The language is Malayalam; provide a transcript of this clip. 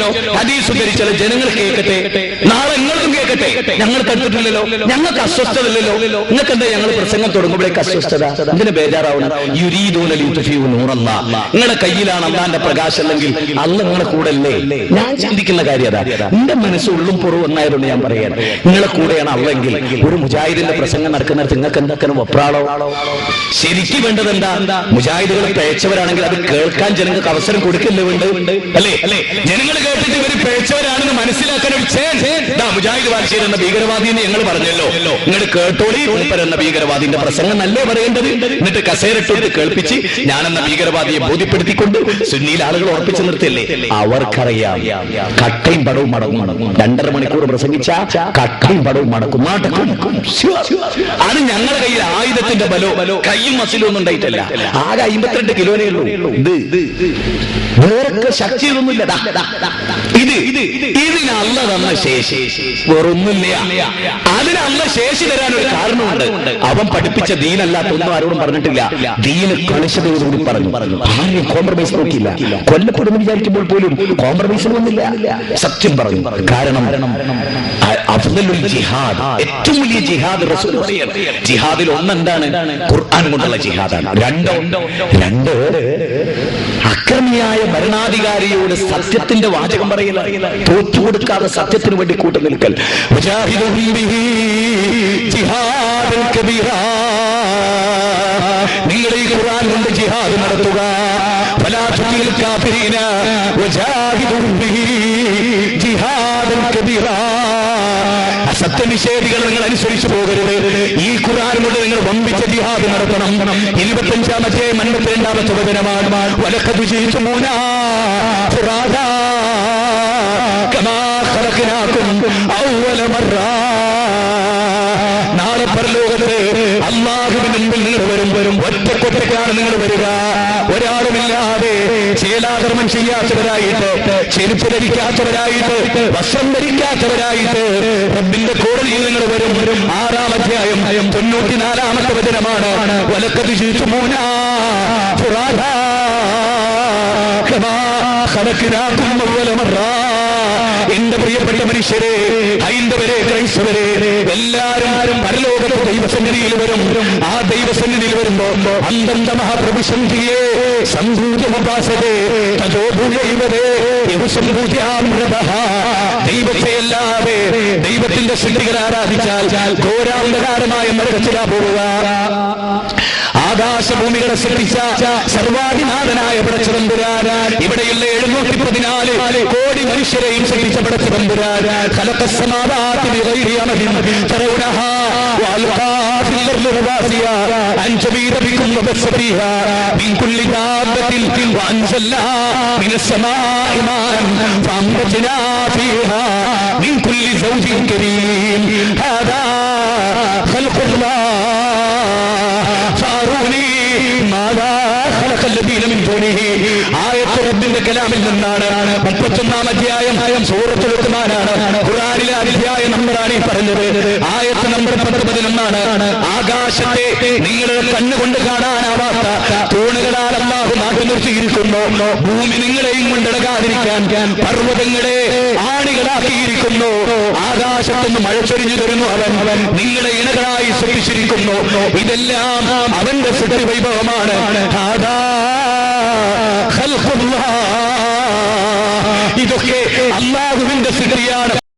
പറഞ്ഞില്ലല്ലോ, ഹദീസ് ഉദ്ധരിച്ചാൽ ജനങ്ങൾ കേൾക്കട്ടെ, നാളെ നിങ്ങളും കേൾക്കട്ടെ. ഞങ്ങൾ കണ്ടിട്ടില്ലല്ലോ, ഞങ്ങൾക്ക് അസ്വസ്ഥത ഇല്ലല്ലോ. നിങ്ങൾക്ക് എന്താ ഞങ്ങൾ പ്രസംഗം തുടങ്ങുമ്പോഴേക്ക് അസ്വസ്ഥത? എന്തിനു ബേജാറാവണം? യുരീദൂന ലിയുത്ഫിഉ നൂറല്ലാഹ്. നിങ്ങളുടെ കയ്യിലാണ് അല്ലാഹുവിന്റെ പ്രകാശം എങ്കിൽ അല്ലാഹ് നിങ്ങളുടെ കൂടെ അല്ലേ? ഞാൻ ചിന്തിക്കുന്ന കാര്യം അതാ. എന്റെ മനസ്സ് ഉള്ളും പുറവും ഒന്നായതുകൊണ്ട് ഞാൻ പറയാൻ, നിങ്ങളെ കൂടെയാണ് അള്ളെങ്കിൽ ഒരു മുജാഹിദിന്റെ പ്രസംഗം നടക്കുന്നിടത്ത് നിങ്ങൾക്ക് എന്തൊക്കെ വെപ്രാളോ? ശരിക്കും വേണ്ടത് എന്താ? മുജാഹിദുകൾ പേച്ചവരാണെങ്കിൽ അത് കേൾക്കാൻ ജനങ്ങൾക്ക് അവസരം കൊടുക്കല്ലേ വേണ്ട അല്ലേ? ജനങ്ങൾ കേട്ടിട്ട് ഇവർ പേച്ചവരാണെന്ന് മനസ്സിലാക്കാൻ മുജാഹിദ് വാൽശേരി എന്ന ഭീകരവാദി എന്ന് ഞങ്ങൾ പറഞ്ഞല്ലോ, നിങ്ങൾ കേട്ടോളി. മൂപ്പർ എന്ന ഭീകരവാദിന്റെ പ്രസംഗം നല്ലേ പറയേണ്ടത്. എന്നിട്ട് കസേരട്ടോട്ട് കേൾപ്പിച്ച് ഞാനെന്ന ഭീകരവാദിയെ ബോധ്യപ്പെടുത്തിക്കൊണ്ട് സുന്നിയിൽ ആളുകൾ ഉറപ്പിച്ചു നിർത്തില്ലേ? അവർക്കറിയാം കട്ടയും പടവും മടങ്ങും. 2.5 മണിക്കൂർ പ്രസംഗിച്ച കട്ടയും പടവും മടക്കും. അത് ഞങ്ങളുടെ കയ്യിൽ ആയുധത്തിന്റെ ബലോ കയ്യും മസിലും ഒന്നും ഉണ്ടായിട്ടല്ല. ആകെ 52 കിലോനേ ഉള്ളൂ. വേറെ ശക്തിയൊന്നുമില്ല. ഇതിന് അല്ലാഹ് തന്ന ശേഷി വേറൊന്നുമില്ല. അതിന് അല്ലാഹ് ശേഷി തരാൻ ഒരു കാരണമുണ്ട്. അവൻ പഠിപ്പിച്ച ദീനല്ലാത്തൊന്നും ആരോടും പറഞ്ഞിട്ടില്ല. ദീന് കണിശതയോടുകൂടി പറഞ്ഞു. ആരെയും കോംപ്രമൈസ് നോക്കിയില്ല. കൊല്ലപ്പെടുമെന്ന് വിചാരിക്കുമ്പോൾ പോലും കോംപ്രമൈസ് ഒന്നുമില്ല. സത്യം പറഞ്ഞു. കാരണം അഫ്ദലുൽ ജിഹാദ്, ഏറ്റവും വലിയ ജിഹാദ് റസൂൽ പറയുന്നു. ജിഹാദിൽ ഒന്നെന്താണ്? ഖുർആൻ കൊണ്ടുള്ള ജിഹാദാണ്. രണ്ട് അക്രമിയായ ഭരണാധികാരിയോട് സത്യത്തിന്റെ വാചകം പറയില്ല, തോറ്റുകൊടുക്കാതെ സത്യത്തിന് വേണ്ടി കൂട്ടുനിൽക്കൽ. നിങ്ങൾ ഈ ഖുർആൻ കൊണ്ട് ജിഹാദ് നടത്തുക. സത്യനിഷേധികൾ നിങ്ങൾ അനുസരിച്ചു പോകരുത്. ഈ ഖുർആൻ കൊണ്ട് നിങ്ങൾ വമ്പിച്ച ജിഹാദ് നടത്തണം. 25-ാം അധ്യായം 52-ാമത്തെ വചനമാണ്. വലഖദ് ജീതുമൂനാ ഫുറാദാ കമാ ഖലഖനാകും അവ്വല മർറ. നാളെ പരലോകത്ത് അല്ലാഹുവിന്റെ മുമ്പിൽ നിങ്ങൾ വരും. ഒറ്റക്കൊറ്റയ്ക്കാണ് നിങ്ങൾ വരിക. ഒരാളുമില്ലാതെ ശീലാകർമ്മം ചെയ്യാത്തവരായിട്ട്, ചെരുപ്പ് ധരിക്കാത്തവരായിട്ട്, വസ്ത്രം ധരിക്കാത്തവരായിട്ട് റബ്ബിന്റെ കോടതിയിൽ നിങ്ങൾ വരും. 6-ാം അധ്യായം 94-ാമത്തെ വചനമാണ്. വലഖദ് ജീതുമൂനാ ഫുറാദാ കമാ ഖലഖനാകും അവ്വല മർറ. എന്റെ പ്രിയപ്പെട്ട മനുഷ്യരെ, ഹൈന്ദവരെ, ക്രൈസ്തവരെ, എല്ലാവരും പരലോകത്ത് ദൈവസന്നിധിയിൽ വരും. ആ ദൈവസന്നിധിയിൽ വരുമ്പോ അന്തന്ത മഹാപ്രഭുസന്ധിയെ സംഭൂതമുപാസതേ തജോഭൂയൈവതേ യഹുസംഭൂത്യാമൃതഃ. ദൈവത്തെ അല്ലാതെ ദൈവത്തിന്റെ സൃഷ്ടികൾ ആരാധിച്ചാൽ ഘോരാന്ധകാരമായ നരകത്തിലാ പോവുക. ആകാശഭൂമികളെ സൃഷ്ടിച്ച സർവാധിനാഥനായ പടച്ചതമ്പുരാൻ, ഇവിടെയുള്ള 714 കോടി മനുഷ്യരെയും സൃഷ്ടിച്ച പടച്ചതമ്പുരാൻ, ഖലഖസ്സമാവാതി ബിഗൈരി അമദിൻ തറൗനഹാ വഅൽഖാ ഫിൽ അർളി റവാസിയ അൻ തബീദ ബികും വബസ്സ ഫീഹാ മിൻ കുല്ലി ദാബത്തിൻ വഅൻസൽനാ മിനസ് സമാഇ മാഅൻ ഫഅംബത്നാ ഫീഹാ മിൻ കുല്ലി സൗജിൻ കരീം. ഹാദാ ഖൽഖുല്ലാഹ് ആയത്ത് റബ്ബിന്റെ കലാമിൽ നിന്നാണ്. 31-ാം അധ്യായം സൂറത്തുൽ ലുഖ്മാനാണ്. ഖുർആനിലെ അധ്യായ നമ്പറാണ് ഈ പറഞ്ഞത്. ആയത്ത് നമ്പർ 11. ആകാശത്തെ നിങ്ങളുടെ കണ്ണുകൊണ്ട് കാണാനാവാത്ത തൂണുകളാൽ അല്ലാഹു നാട്ടി നിർത്തിയിരിക്കുന്നു. ഭൂമി നിങ്ങളെയും കൊണ്ടിടകാതിരിക്കാൻ പർവ്വതങ്ങളെ ആണികളാക്കിയിരിക്കുന്നു. ആകാശത്തുനിന്ന് മഴ ചൊരിഞ്ഞു തരുന്നു അവൻ. നിങ്ങളെ ഇണകളായി സൃഷ്ടിച്ചിരിക്കുന്നു. ഇതെല്ലാം അവന്റെ സൃഷ്ടി വൈഭവമാണ്. ഇതൊക്കെ അല്ലാഹുവിന്റെ സൃഷ്ടിയാണ്.